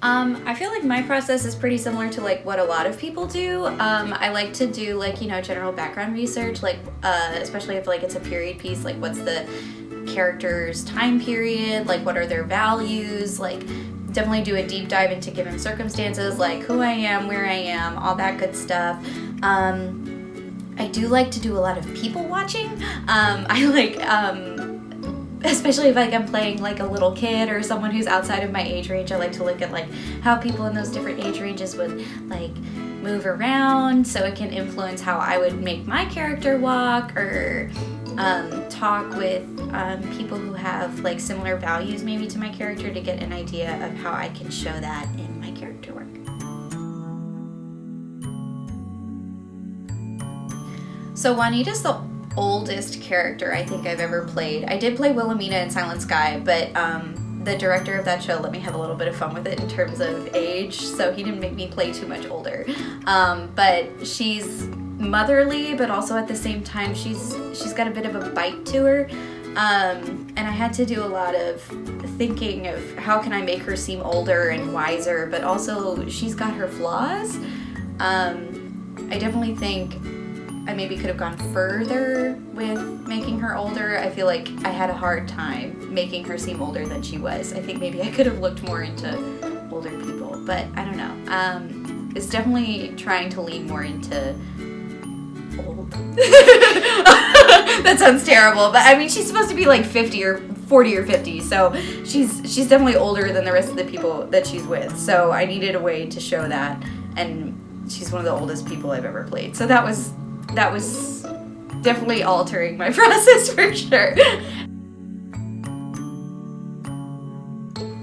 I feel like my process is pretty similar to like what a lot of people do. I like to do like, general background research, like especially if like it's a period piece, like what's the character's time period, like what are their values, like definitely do a deep dive into given circumstances, like who I am, where I am, all that good stuff. I do like to do a lot of people watching. I like, especially if like I'm playing like a little kid or someone who's outside of my age range, I like to look at like how people in those different age ranges would like move around, so it can influence how I would make my character walk, or talk with people who have like similar values maybe to my character to get an idea of how I can show that in my character work. So Juanita's the oldest character I think I've ever played. I did play Wilhelmina in Silent Sky, but the director of that show let me have a little bit of fun with it in terms of age, so he didn't make me play too much older. But she's motherly, but also at the same time she's got a bit of a bite to her. And I had to do a lot of thinking of how can I make her seem older and wiser, but also she's got her flaws. I definitely think I maybe could have gone further with making her older. I feel like I had a hard time making her seem older than she was. I think maybe I could have looked more into older people, but I don't know. It's definitely trying to lean more into old. That sounds terrible, but I mean, she's supposed to be like 50 or 40 or 50, so she's definitely older than the rest of the people that she's with, so I needed a way to show that, and she's one of the oldest people I've ever played, so that was definitely altering my process for sure.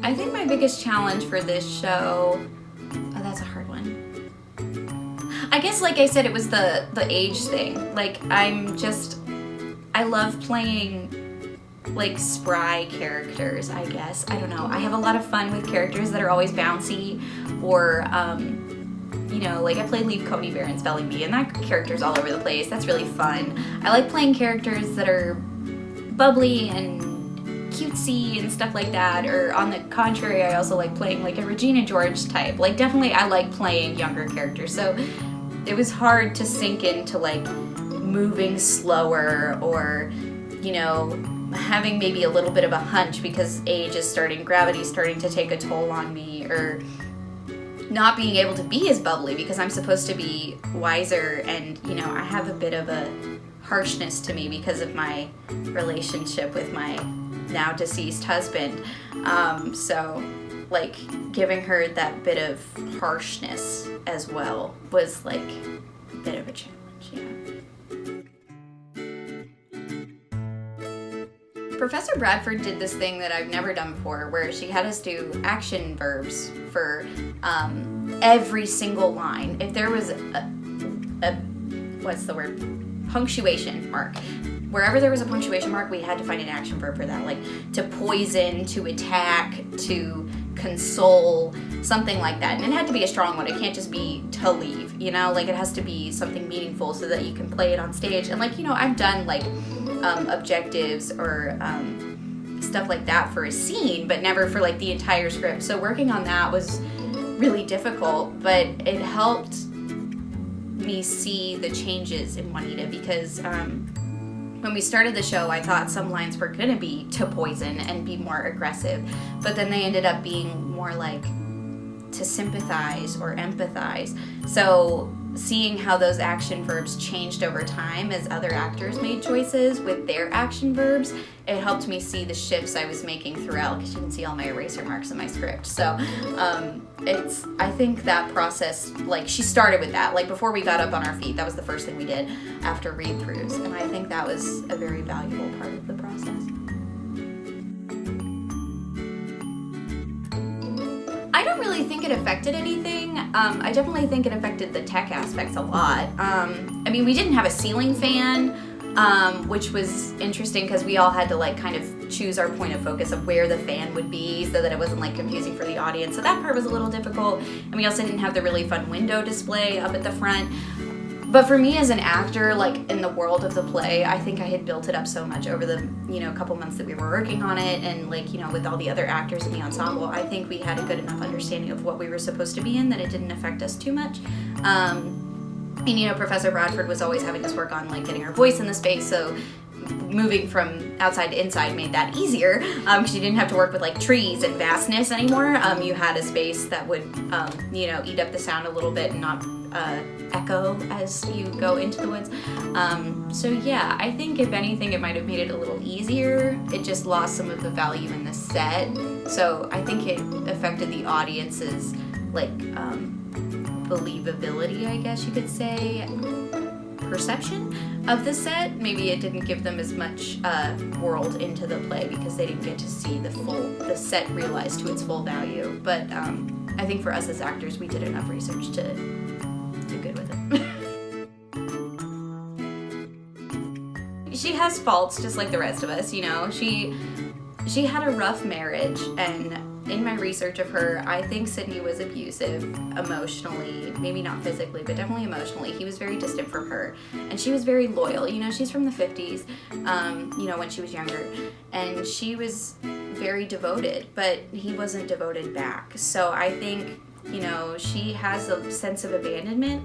I think my biggest challenge for this show, that's a hard one. I guess, like I said, it was the age thing. Like, I love playing, like, spry characters, I guess. I don't know. I have a lot of fun with characters that are always bouncy, or, like I played Leaf Coney Bear in Spelling Bee, and that character's all over the place. That's really fun. I like playing characters that are bubbly and cutesy and stuff like that, or on the contrary, I also like playing like a Regina George type. Like, definitely I like playing younger characters, so it was hard to sink into like moving slower, or having maybe a little bit of a hunch because gravity's starting to take a toll on me, or not being able to be as bubbly because I'm supposed to be wiser, and I have a bit of a harshness to me because of my relationship with my now deceased husband. So like giving her that bit of harshness as well was like a bit of a challenge, yeah. Professor Bradford did this thing that I've never done before, where she had us do action verbs for every single line. If there was punctuation mark. Wherever there was a punctuation mark, we had to find an action verb for that, like to poison, to attack, to console, something like that. And it had to be a strong one. It can't just be to leave, like it has to be something meaningful so that you can play it on stage. And like, I've done like objectives or stuff like that for a scene, but never for like the entire script. So working on that was really difficult, but it helped me see the changes in Juanita, because when we started the show, I thought some lines were going to be to poison and be more aggressive, but then they ended up being more like to sympathize or empathize. So seeing how those action verbs changed over time as other actors made choices with their action verbs, it helped me see the shifts I was making throughout, because you can see all my eraser marks in my script. So I think that process, like she started with that, like before we got up on our feet, that was the first thing we did after read-throughs, and I think that was a very valuable part of the process. I don't really think it affected anything. I definitely think it affected the tech aspects a lot. I mean, we didn't have a ceiling fan, which was interesting because we all had to like kind of choose our point of focus of where the fan would be so that it wasn't like confusing for the audience. So that part was a little difficult. And we also didn't have the really fun window display up at the front. But for me as an actor, like in the world of the play, I think I had built it up so much over the, couple months that we were working on it, and like, with all the other actors in the ensemble, I think we had a good enough understanding of what we were supposed to be in that it didn't affect us too much. And Professor Bradford was always having us work on like getting our voice in the space, so moving from outside to inside made that easier, because you didn't have to work with like trees and vastness anymore. You had a space that would eat up the sound a little bit and not echo as you go into the woods. So yeah, I think if anything it might have made it a little easier. It just lost some of the value in the set, so I think it affected the audience's like believability, I guess you could say, perception of the set. Maybe it didn't give them as much world into the play because they didn't get to see the set realized to its full value. But I think for us as actors, we did enough research to do good with it. She has faults just like the rest of us, She had a rough marriage, and in my research of her, I think Sydney was abusive emotionally, maybe not physically, but definitely emotionally. He was very distant from her, and she was very loyal. She's from the 50s, when she was younger, and she was very devoted, but he wasn't devoted back. So I think, she has a sense of abandonment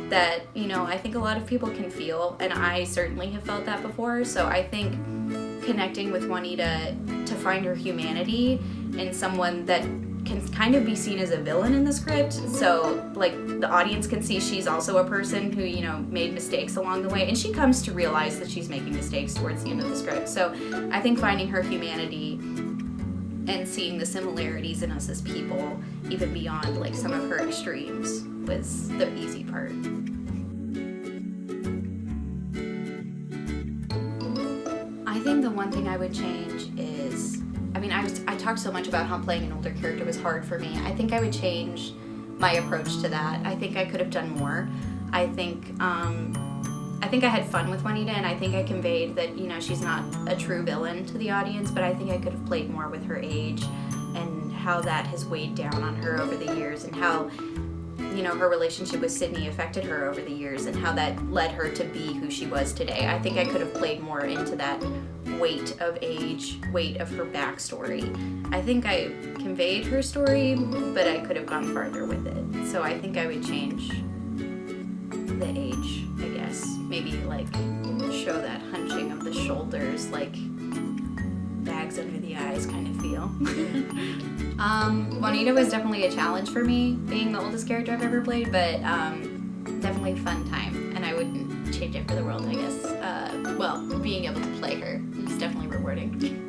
that, I think a lot of people can feel, and I certainly have felt that before. So I think connecting with Juanita to find her humanity in someone that can kind of be seen as a villain in the script, so like the audience can see she's also a person who made mistakes along the way, and she comes to realize that she's making mistakes towards the end of the script. So I think finding her humanity and seeing the similarities in us as people, even beyond like some of her extremes, was the easy part. I think the one thing I would change is, I talked so much about how playing an older character was hard for me. I think I would change my approach to that. I think I could have done more. I think I had fun with Juanita, and I think I conveyed that, she's not a true villain to the audience, but I think I could have played more with her age and how that has weighed down on her over the years, and how, her relationship with Sydney affected her over the years, and how that led her to be who she was today. I think I could have played more into that weight of age, weight of her backstory. I think I conveyed her story, but I could have gone farther with it. So I think I would change the age, I guess. Maybe like show that hunching of the shoulders, like bags under the eyes kind of feel. Juanita was definitely a challenge for me, being the oldest character I've ever played, but definitely a fun time, and I wouldn't change it for the world, I guess. Being able to play her is definitely rewarding.